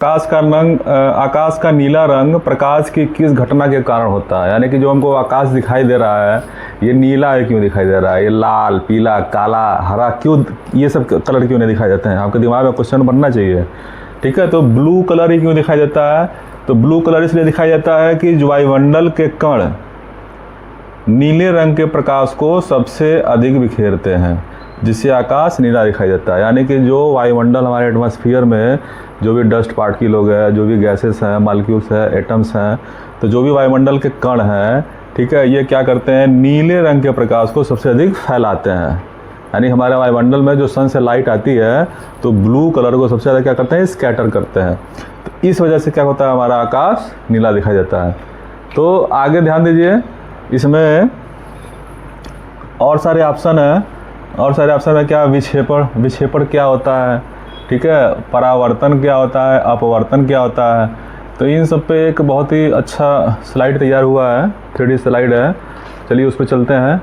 आकाश का नीला रंग प्रकाश की किस घटना के कारण होता है? यानी कि जो हमको आकाश दिखाई दे रहा है ये नीला है, क्यों दिखाई दे रहा है? ये लाल, पीला, काला, हरा क्यों, ये सब कलर क्यों नहीं दिखाई देते हैं? आपके दिमाग में क्वेश्चन बनना चाहिए। ठीक है, तो ब्लू कलर ही क्यों दिखाई देता है? तो ब्लू कलर इसलिए दिखाई देता है कि जो वायुमंडल के कण नीले रंग के प्रकाश को सबसे अधिक बिखेरते हैं, जिससे आकाश नीला दिखाई देता है। यानी कि जो वायुमंडल हमारे एटमॉस्फेयर में जो भी डस्ट पार्टिकल हो गए, जो भी गैसेस हैं, मॉलिक्यूल्स हैं, एटम्स हैं, तो जो भी वायुमंडल के कण हैं, ठीक है, ये क्या करते हैं? नीले रंग के प्रकाश को सबसे अधिक फैलाते हैं। यानी हमारे वायुमंडल में जो सन से लाइट आती है तो ब्लू कलर को सबसे ज़्यादा क्या करते हैं? स्कैटर करते हैं। तो इस वजह से क्या होता है? हमारा आकाश नीला दिखाई देता है। तो आगे ध्यान दीजिए, इसमें और सारे ऑप्शन हैं। और सारे ऑप्शन में क्या? विक्षेपण क्या होता है, ठीक है, परावर्तन क्या होता है, अपवर्तन क्या होता है। तो इन सब पे एक बहुत ही अच्छा स्लाइड तैयार हुआ है, 3D स्लाइड है। चलिए उस पर चलते हैं।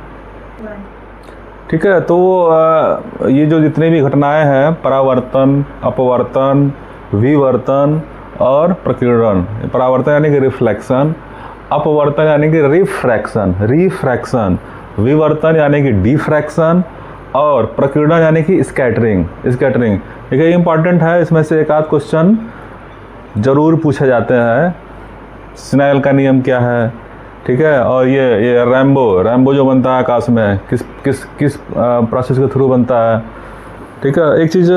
ठीक है, तो ये जो जितने भी घटनाएं हैं, परावर्तन, अपवर्तन, विवर्तन और प्रकीर्णन। परावर्तन यानी कि रिफ्लेक्शन, अपवर्तन यानी कि रिफ्रैक्शन, विवर्तन यानी कि डिफ्रैक्शन और प्रकीर्णन यानी कि स्कैटरिंग। ठीक है, इंपॉर्टेंट है, इसमें से एक आध क्वेश्चन जरूर पूछे जाते हैं। स्नेल का नियम क्या है, ठीक है, और ये रैम्बो जो बनता है आकाश में, किस प्रोसेस के थ्रू बनता है। ठीक है, एक चीज़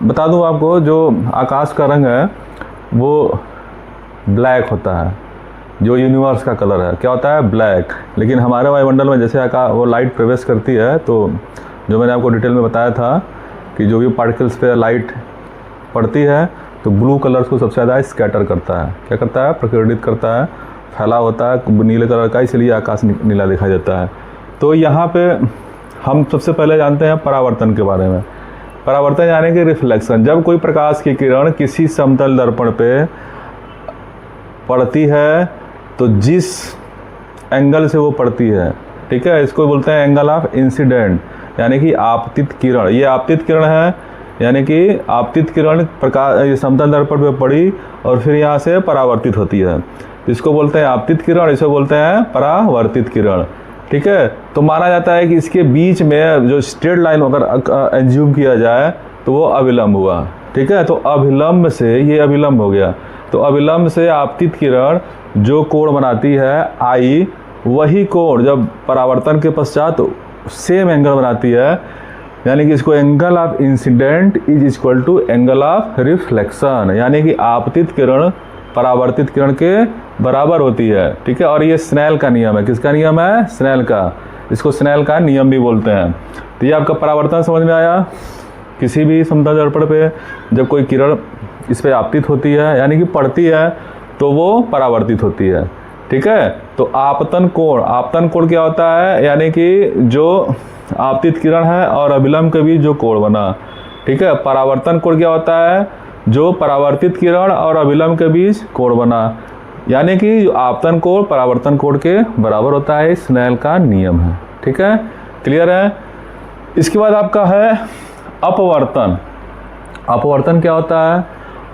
बता दूं आपको, जो आकाश का रंग है वो ब्लैक होता है। जो यूनिवर्स का कलर है क्या होता है? ब्लैक। लेकिन हमारे वायुमंडल में जैसे वो लाइट प्रवेश करती है, तो जो मैंने आपको डिटेल में बताया था कि जो भी पार्टिकल्स पे लाइट पड़ती है तो ब्लू कलर्स को सबसे ज़्यादा स्कैटर करता है। क्या करता है? प्रकीर्णित करता है, फैला होता है नीले कलर का, इसलिए आकाश नीला दिखाई देता है। तो यहाँ पे हम सबसे पहले जानते हैं परावर्तन के बारे में। परावर्तन यानी कि रिफ्लेक्शन। जब कोई प्रकाश की किरण किसी समतल दर्पण पे पड़ती है तो जिस एंगल से वो पड़ती है, ठीक है, इसको बोलते हैं एंगल ऑफ इंसिडेंट, यानी कि आपतित किरण। ये आपतित किरण है, यानी कि आपतित किरण प्रकाश समतल दर्पण पे पड़ी और फिर यहाँ से परावर्तित होती है, इसको बोलते हैं आपतित किरण, इसे बोलते हैं परावर्तित किरण। ठीक है, तो माना जाता है कि इसके बीच में जो स्ट्रेट लाइन अगर एज्यूम किया जाए तो वो अविलंब हुआ। ठीक है, तो अभिलंब से ये अविलंब हो गया, तो अविलंब से आपतित किरण जो कोण बनाती है आई, वही कोण जब परावर्तन के पश्चात सेम एंगल बनाती है, यानी कि इसको angle of incidence is equal to angle of reflection, यानी कि आपतित किरण परावर्तित किरण के बराबर होती है। ठीक है, और ये स्नेल का नियम है। किसका नियम है? स्नेल का। इसको स्नेल का नियम भी बोलते हैं। तो ये आपका परावर्तन समझ में आया। किसी भी समतल दर्पण पे जब कोई किरण इस पर आपतित होती है यानी कि पड़ती है तो वो परावर्तित होती है। ठीक है, तो आपतन कोण क्या होता है? यानी कि जो आपतित किरण है और अभिलंब के बीच जो कोण बना। ठीक है, परावर्तन कोण क्या होता है? जो परावर्तित किरण और अभिलंब के बीच कोण बना, यानी कि आपतन कोण परावर्तन कोण के बराबर होता है। स्नेल का नियम है। ठीक है, क्लियर है। इसके बाद आपका है अपवर्तन। अपवर्तन क्या होता है?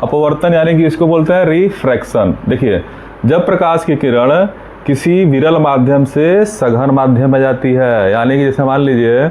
अपवर्तन यानी कि इसको बोलते हैं रिफ्रैक्शन। देखिए, जब प्रकाश की किरण किसी विरल माध्यम से सघन माध्यम में जाती है, यानी कि जैसे मान लीजिए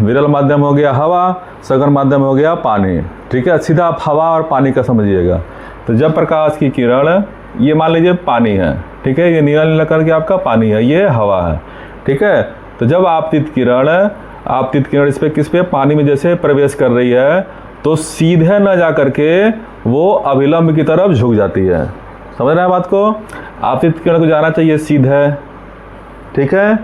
विरल माध्यम हो गया हवा, सघन माध्यम हो गया पानी। ठीक है, सीधा आप हवा और पानी का समझिएगा। तो जब प्रकाश की किरण, ये मान लीजिए पानी है, ठीक है, ये नीला नीला करके आपका पानी है, ये हवा है। ठीक है, तो जब आपतित किरण इस पे किस पे? पानी में जैसे प्रवेश कर रही है तो सीधे न जा करके वो अभिलंब की तरफ झुक जाती है। समझ रहे हैं बात को? आपतित किरण को जाना चाहिए सीधे। ठीक है,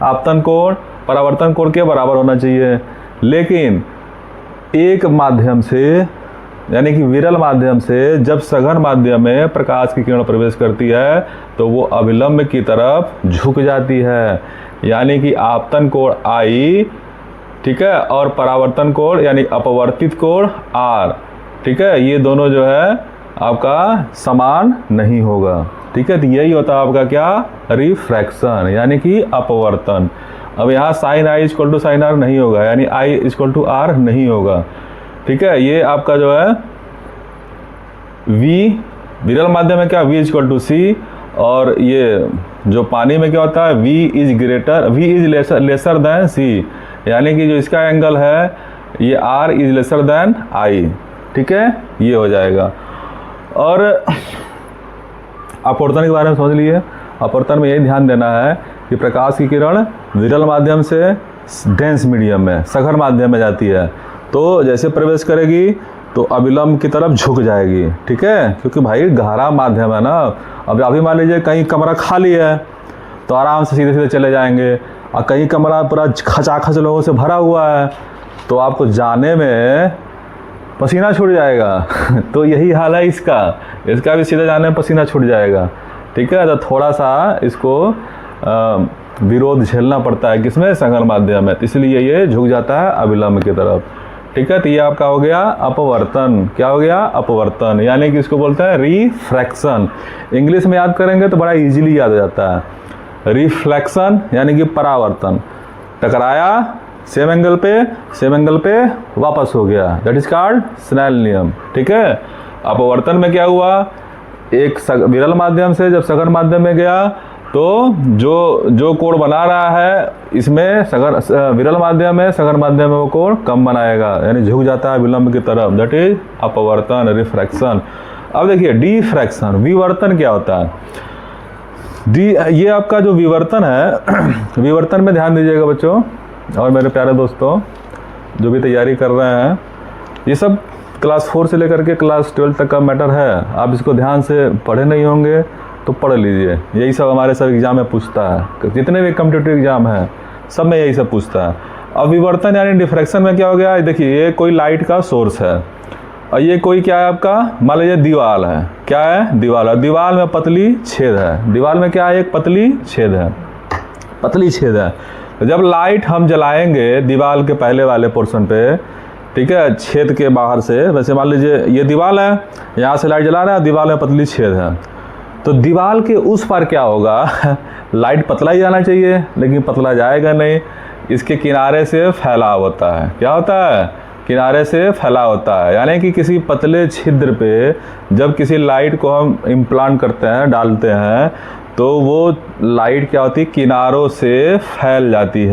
आपतन कोण परावर्तन कोण के बराबर होना चाहिए, लेकिन एक माध्यम से यानी कि विरल माध्यम से जब सघन माध्यम में प्रकाश की किरण प्रवेश करती है तो वो अभिलंब की तरफ झुक जाती है, यानी कि आपतन कोण आई, ठीक है, और परावर्तन कोण यानी अपवर्तित कोण आर। ठीक है, ये दोनों जो है आपका समान नहीं होगा। ठीक है, तो यही होता है आपका क्या? रिफ्रैक्शन यानी कि अपवर्तन। अब यहाँ sine I equal to sine R नहीं होगा, यानी आई इक्वल टू आर नहीं होगा। ठीक है, ये आपका जो है V विरल माध्यम में क्या V इक्वल टू C, और ये जो पानी में क्या होता है V is lesser than C, यानी कि जो इसका एंगल है ये R is lesser than I, ठीक है, ये हो जाएगा। और अपवर्तन के बारे में समझ लिए। अपवर्तन में यही ध्यान देना है कि प्रकाश की किरण विरल माध्यम से डेंस मीडियम में, सघन माध्यम में जाती है, तो जैसे प्रवेश करेगी तो अविलंब की तरफ झुक जाएगी, ठीक है, क्योंकि भाई गहरा माध्यम है ना। अब अभी मान लीजिए कहीं कमरा खाली है तो आराम से सीधे सीधे चले जाएंगे, और कहीं कमरा पूरा खचाखच लोगों से भरा हुआ है तो आपको जाने में पसीना छूट जाएगा तो यही हाल है इसका भी सीधे जाने में पसीना छूट जाएगा, ठीक है। तो थोड़ा सा इसको विरोध झेलना पड़ता है, किसमें, सघन माध्यम में, इसलिए ये झुक जाता है अविलंब की तरफ, ठीक है। तो ये आपका हो गया अपवर्तन। क्या हो गया? अपवर्तन, यानी कि इसको बोलते हैं रिफ्रैक्शन। इंग्लिश में याद करेंगे तो बड़ा इजीली याद हो जाता है। रिफ्लेक्शन यानी कि परावर्तन, टकराया सेम एंगल पे वापस हो गया, दैट इज कॉल्ड स्नेल नियम, ठीक है। अपवर्तन में क्या हुआ, एक विरल माध्यम से जब सघन माध्यम में गया तो जो कोण बना रहा है इसमें विरल माध्यम में, सघन माध्यम में वो कोण कम बनाएगा, यानी झुक जाता है विलंब की तरफ, दैट इज अपवर्तन, रिफ्रैक्शन। अब देखिए डिफ्रैक्शन, विवर्तन क्या होता है? ये आपका जो विवर्तन है विवर्तन में ध्यान दीजिएगा बच्चों और मेरे प्यारे दोस्तों जो भी तैयारी कर रहे हैं, ये सब क्लास 4 से लेकर के क्लास 12 तक का मैटर है। आप इसको ध्यान से पढ़े नहीं होंगे तो पढ़ लीजिए, यही सब हमारे सब एग्जाम में पूछता है, जितने भी कॉम्पिटिटिव एग्जाम है सब में यही सब पूछता है। अब विवर्तन यानी डिफ्रैक्शन में क्या हो गया, देखिए ये कोई लाइट का सोर्स है और ये कोई क्या है आपका, मान लीजिए दीवार है, क्या है, दीवार है, दीवार में पतली छेद है, दीवार में क्या है, एक पतली छेद है। तो जब लाइट हम जलाएंगे दीवार के पहले वाले पोर्शन पे, ठीक है, छेद के बाहर से, वैसे मान लीजिए ये दीवार है, यहाँ से लाइट जला रहा है, दीवार में पतली छेद है, तो दीवार के उस पार क्या होगा लाइट पतला ही जाना चाहिए, लेकिन पतला जाएगा नहीं, इसके किनारे से फैलाव होता है। क्या होता है? किनारे से फैलाव होता है, यानी कि किसी पतले छिद्र पे जब किसी लाइट को हम इम्प्लांट करते हैं, डालते हैं, तो वो लाइट क्या होती है, किनारों से फैल जाती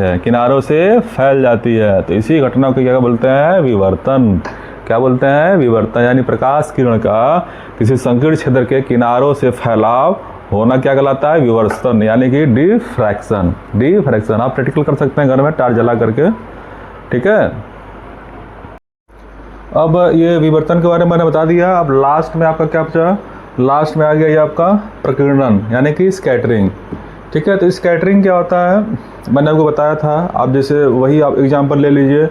है, तो इसी घटना को क्या बोलते हैं, विवर्तन। क्या बोलते हैं? विवर्तन, यानी प्रकाश किरण का किसी संकीर्ण क्षेत्र के किनारों से फैलाव होना क्या कहलाता है, विवर्तन, यानी कि डिफ्रैक्शन। आप प्रैक्टिकल कर सकते हैं घर में टार्च जला करके, ठीक है। अब ये विवर्तन के बारे में मैंने बता दिया। अब लास्ट में आपका क्या बचा, लास्ट में आ गया ये आपका प्रकीर्णन यानी कि स्कैटरिंग, ठीक है। तो स्कैटरिंग क्या होता है, मैंने आपको बताया था। आप जैसे वही आप एग्जाम्पल ले लीजिए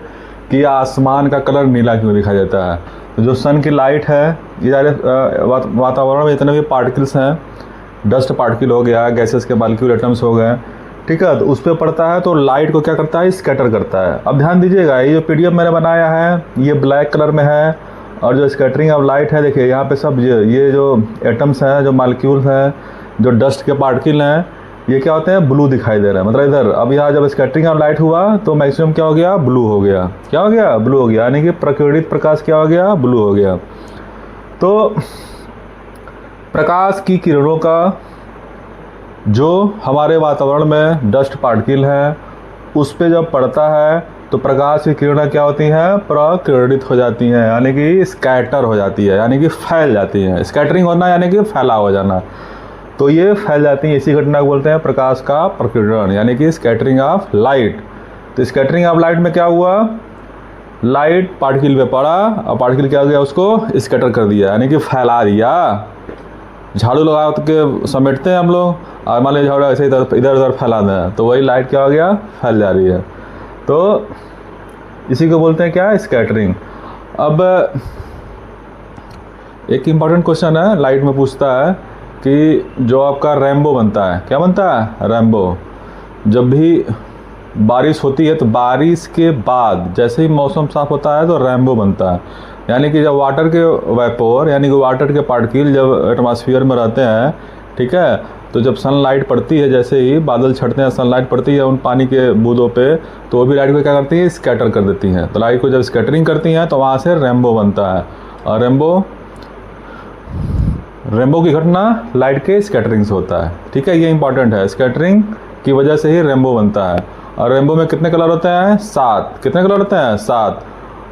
कि आसमान का कलर नीला क्यों दिखाई देता है, तो जो सन की लाइट है, ये वातावरण में जितने भी पार्टिकल्स हैं, डस्ट पार्टिकल हो गया, गैसेस के मॉलिक्यूल एटम्स हो गए, ठीक है, तो उस पर पड़ता है तो लाइट को क्या करता है, स्कैटर करता है। अब ध्यान दीजिएगा, ये जो PDF मैंने बनाया है ये ब्लैक कलर में है, और जो स्कैटरिंग ऑफ लाइट है, देखिए यहाँ पे सब ये जो एटम्स हैं, जो मॉलिक्यूल्स हैं, जो डस्ट के पार्टिकल हैं, ये क्या होते हैं, ब्लू दिखाई दे रहा है, मतलब इधर। अब यहाँ जब स्कैटरिंग ऑफ लाइट हुआ तो मैक्सिमम क्या हो गया, ब्लू हो गया। क्या हो गया? ब्लू हो गया, यानी कि प्रकीर्णित प्रकाश क्या हो गया, ब्लू हो गया। तो प्रकाश की किरणों का जो हमारे वातावरण में डस्ट पार्टिकल है उस पे जब पड़ता है तो प्रकाश की किरणें क्या होती हैं, प्रकीर्णित हो जाती हैं, यानी कि स्कैटर हो जाती है, यानी कि फैल जाती हैं। स्कैटरिंग होना यानी कि फैलाव हो जाना, तो ये फैल जाती हैं, इसी घटना को बोलते हैं प्रकाश का प्रकीर्णन, यानी कि स्कैटरिंग ऑफ लाइट। तो स्कैटरिंग ऑफ लाइट में क्या हुआ, लाइट पार्टिकल पे पड़ा और पार्टिकल क्या हो गया, उसको स्कैटर कर दिया, यानी कि फैला दिया। झाड़ू लगा के समेटते हैं हम लोग, और मान लीजिए झाड़ू ऐसे इधर उधर फैला दें तो वही लाइट क्या हो गया, फैल जा रही है। तो इसी को बोलते हैं क्या, स्कैटरिंग। अब एक इम्पॉर्टेंट क्वेश्चन है, लाइट में पूछता है कि जो आपका रेनबो बनता है, क्या बनता है, रेनबो। जब भी बारिश होती है तो बारिश के बाद जैसे ही मौसम साफ होता है तो रेनबो बनता है, यानी कि जब वाटर के वेपोर यानी कि वाटर के पार्टिकल जब एटमॉस्फेयर में रहते हैं, ठीक है, तो जब सनलाइट पड़ती है, जैसे ही बादल छटते हैं, सनलाइट पड़ती है उन पानी के बूंदों पे, तो वो भी लाइट को क्या करती है, स्कैटर कर देती हैं। तो लाइट को जब स्कैटरिंग करती हैं तो वहाँ से रेनबो बनता है। और रेनबो रेनबो की घटना लाइट के स्कैटरिंग से होता है, ठीक है, ये इंपॉर्टेंट है। स्कैटरिंग की वजह से ही रेनबो बनता है। और रेनबो में कितने कलर होते हैं? 7। कितने कलर होते हैं? 7।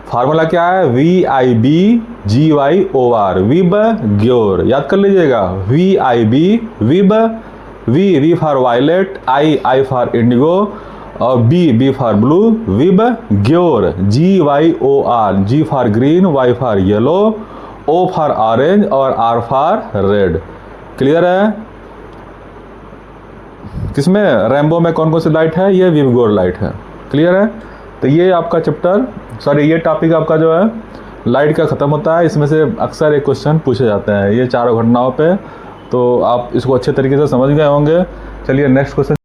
फार्मूला क्या है? VIBGYOR, विब ग्योर। याद कर लीजिएगा, VIB VIB, V for violet, I for indigo, और B for blue, VIB GYOR, GYOR, G for green, Y for yellow, O for orange और R फॉर रेड। क्लियर है? किसमें? रेनबो में कौन कौन सी लाइट है? ये विब ग्योर लाइट है। क्लियर है? तो ये आपका चैप्टर, ये टॉपिक आपका जो है लाइट का ख़त्म होता है। इसमें से अक्सर एक क्वेश्चन पूछे जाते हैं ये चारों घटनाओं पे, तो आप इसको अच्छे तरीके से समझ गए होंगे। चलिए नेक्स्ट क्वेश्चन